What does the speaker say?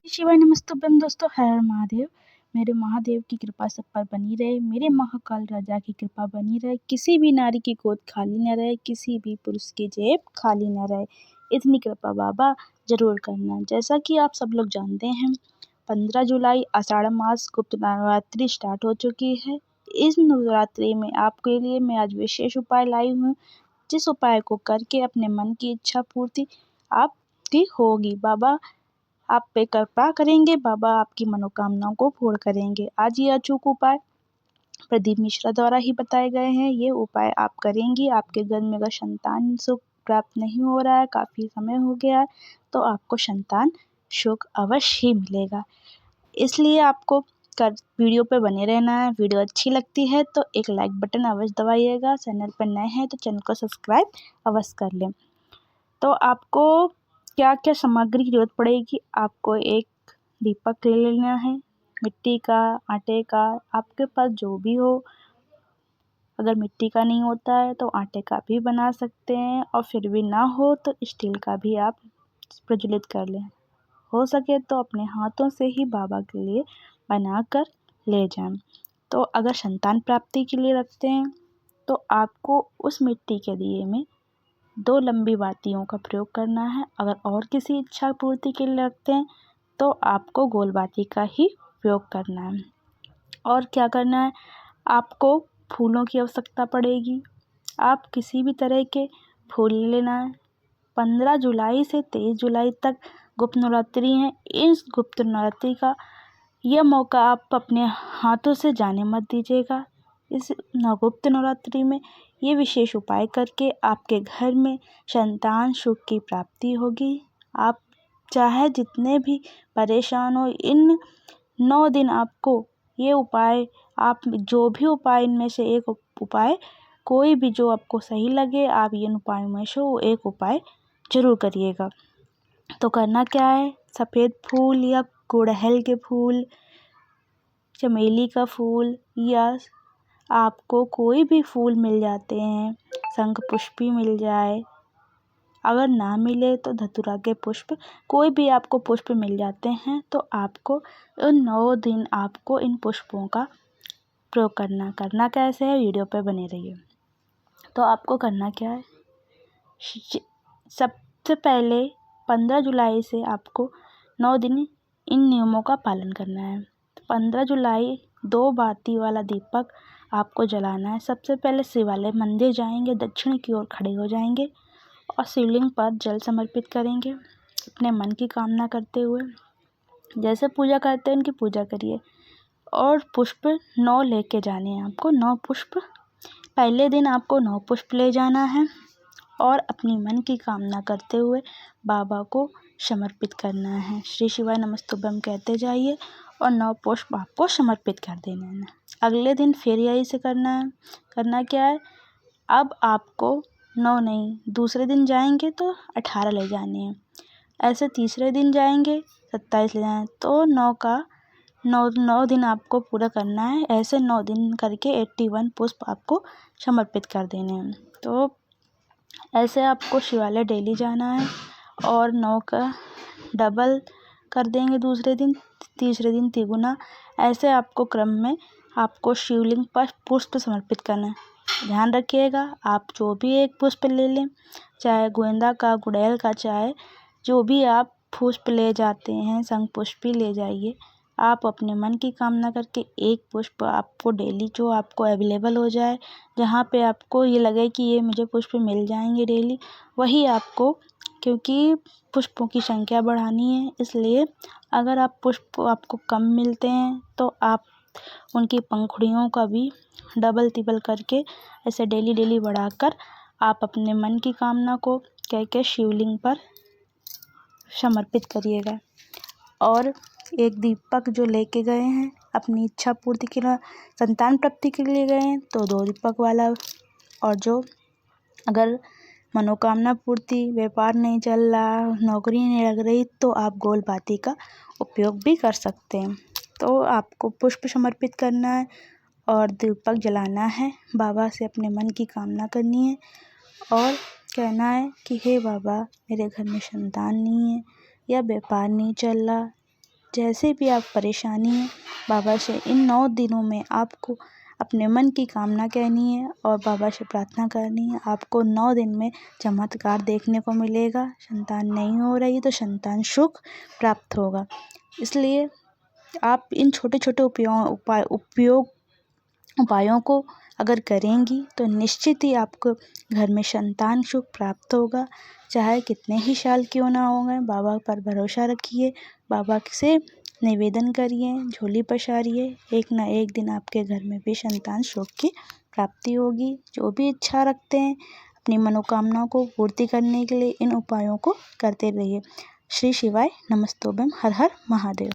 शिवाय नमस्तुभ्यम दोस्तों, हर हर महादेव। मेरे महादेव की कृपा सब पर बनी रहे, मेरे महाकाल राजा की कृपा बनी रहे, किसी भी नारी की गोद खाली न रहे, किसी भी पुरुष की जेब खाली न रहे। इतनी कृपा बाबा जरूर करना। जैसा कि आप सब लोग जानते हैं, 15 जुलाई आषाढ़ मास गुप्त नवरात्रि स्टार्ट हो चुकी है। इस नवरात्रि में आपके लिए मैं आज विशेष उपाय लाई हूँ, जिस उपाय को करके अपने मन की इच्छा पूर्ति आपकी होगी। बाबा आप पे कृपा करेंगे, बाबा आपकी मनोकामनाओं को पूर्ण करेंगे। आज ये अचूक उपाय प्रदीप मिश्रा द्वारा ही बताए गए हैं। ये उपाय आप करेंगी, आपके घर में अगर संतान सुख प्राप्त नहीं हो रहा है, काफ़ी समय हो गया है, तो आपको संतान सुख अवश्य ही मिलेगा। इसलिए आपको वीडियो पे बने रहना है। वीडियो अच्छी लगती है तो एक लाइक बटन अवश्य दबाइएगा। चैनल पर नए हैं तो चैनल को सब्सक्राइब अवश्य कर लें। तो आपको क्या क्या सामग्री की जरूरत पड़ेगी? आपको एक दीपक ले लेना है, मिट्टी का, आटे का, आपके पास जो भी हो। अगर मिट्टी का नहीं होता है तो आटे का भी बना सकते हैं, और फिर भी ना हो तो स्टील का भी आप प्रज्वलित कर लें। हो सके तो अपने हाथों से ही बाबा के लिए बना कर ले जाएं। तो अगर संतान प्राप्ति के लिए रखते हैं तो आपको उस मिट्टी के दिए में 2 लंबी बातियों का प्रयोग करना है। अगर और किसी इच्छा पूर्ति के लिए रखते हैं तो आपको गोल बाती का ही प्रयोग करना है। और क्या करना है, आपको फूलों की आवश्यकता पड़ेगी। आप किसी भी तरह के फूल लेना है। 15 जुलाई से 23 जुलाई तक गुप्त नवरात्रि है। इस गुप्त नवरात्रि का यह मौका आप अपने हाथों से जाने मत दीजिएगा। इस गुप्त नवरात्रि में ये विशेष उपाय करके आपके घर में संतान सुख की प्राप्ति होगी। आप चाहे जितने भी परेशान हो, इन 9 दिन आपको ये उपाय, आप जो भी उपाय इनमें से एक उपाय, कोई भी जो आपको सही लगे, आप इन उपायों में से वो एक उपाय जरूर करिएगा। तो करना क्या है, सफ़ेद फूल या गुड़हल के फूल, चमेली का फूल, या आपको कोई भी फूल मिल जाते हैं, शंख पुष्पी मिल जाए, अगर ना मिले तो धतूरा के पुष्प, कोई भी आपको पुष्प मिल जाते हैं तो आपको इन 9 दिन आपको इन पुष्पों का प्रयोग करना कैसे है, वीडियो पे बने रहिए। तो आपको करना क्या है, सबसे पहले 15 जुलाई से आपको 9 दिन इन नियमों का पालन करना है। 15 जुलाई 2 बाती वाला दीपक आपको जलाना है। सबसे पहले शिवालय मंदिर जाएंगे, दक्षिण की ओर खड़े हो जाएंगे और शिवलिंग पर जल समर्पित करेंगे अपने मन की कामना करते हुए। जैसे पूजा करते हैं उनकी पूजा करिए, और पुष्प 9 लेके जाने हैं आपको। 9 पुष्प, पहले दिन आपको 9 पुष्प ले जाना है और अपनी मन की कामना करते हुए बाबा को समर्पित करना है। श्री शिवाय नमस्तुभ्यम कहते जाइए और 9 पुष्प आपको समर्पित कर देना है। अगले दिन फिर यही से करना है। करना क्या है, अब आपको 9 नहीं, दूसरे दिन जाएंगे तो 18 ले जाने हैं। ऐसे तीसरे दिन जाएंगे 27 ले जाना है। तो 9 दिन आपको पूरा करना है। ऐसे 9 दिन करके 81 पुष्प आपको समर्पित कर देने हैं। तो ऐसे आपको शिवालय डेली जाना है और 9 का डबल कर देंगे दूसरे दिन, तीसरे दिन तिगुना। ऐसे आपको क्रम में आपको शिवलिंग पर पुष्प समर्पित करना है। ध्यान रखिएगा, आप जो भी एक पुष्प ले लें, चाहे गेंदा का, गुड़हल का, चाहे जो भी आप पुष्प ले जाते हैं, शंख पुष्प भी ले जाइए। आप अपने मन की कामना करके एक पुष्प आपको डेली जो आपको अवेलेबल हो जाए, जहाँ पे आपको ये लगे कि ये मुझे पुष्प मिल जाएंगे डेली, वही आपको, क्योंकि पुष्पों की संख्या बढ़ानी है, इसलिए अगर आप पुष्प आपको कम मिलते हैं तो आप उनकी पंखुड़ियों का भी डबल तिबल करके ऐसे डेली बढ़ाकर आप अपने मन की कामना को कह के शिवलिंग पर समर्पित करिएगा। और एक दीपक जो लेके गए हैं अपनी इच्छा पूर्ति के लिए, संतान प्राप्ति के लिए गए हैं, तो 2 दीपक वाला। और जो अगर मनोकामना पूर्ति, व्यापार नहीं चल रहा, नौकरी नहीं लग रही, तो आप गोल बाती का उपयोग भी कर सकते हैं। तो आपको पुष्प समर्पित करना है और दीपक जलाना है, बाबा से अपने मन की कामना करनी है और कहना है कि हे बाबा, मेरे घर में संतान नहीं है या व्यापार नहीं चल रहा, जैसे भी आप परेशानी है, बाबा से इन 9 दिनों में आपको अपने मन की कामना कहनी है और बाबा से प्रार्थना करनी है। आपको 9 दिन में चमत्कार देखने को मिलेगा। संतान नहीं हो रही तो संतान सुख प्राप्त होगा। इसलिए आप इन छोटे-छोटे उपायों को अगर करेंगी तो निश्चित ही आपको घर में संतान सुख प्राप्त होगा। चाहे कितने ही साल क्यों ना हो गए, बाबा पर भरोसा रखिए, बाबा से निवेदन करिए, झोली पसारिए। एक ना एक दिन आपके घर में भी संतान सुख की प्राप्ति होगी। जो भी इच्छा रखते हैं अपनी मनोकामनाओं को पूर्ति करने के लिए इन उपायों को करते रहिए। श्री शिवाय नमस्तोभम। हर हर महादेव।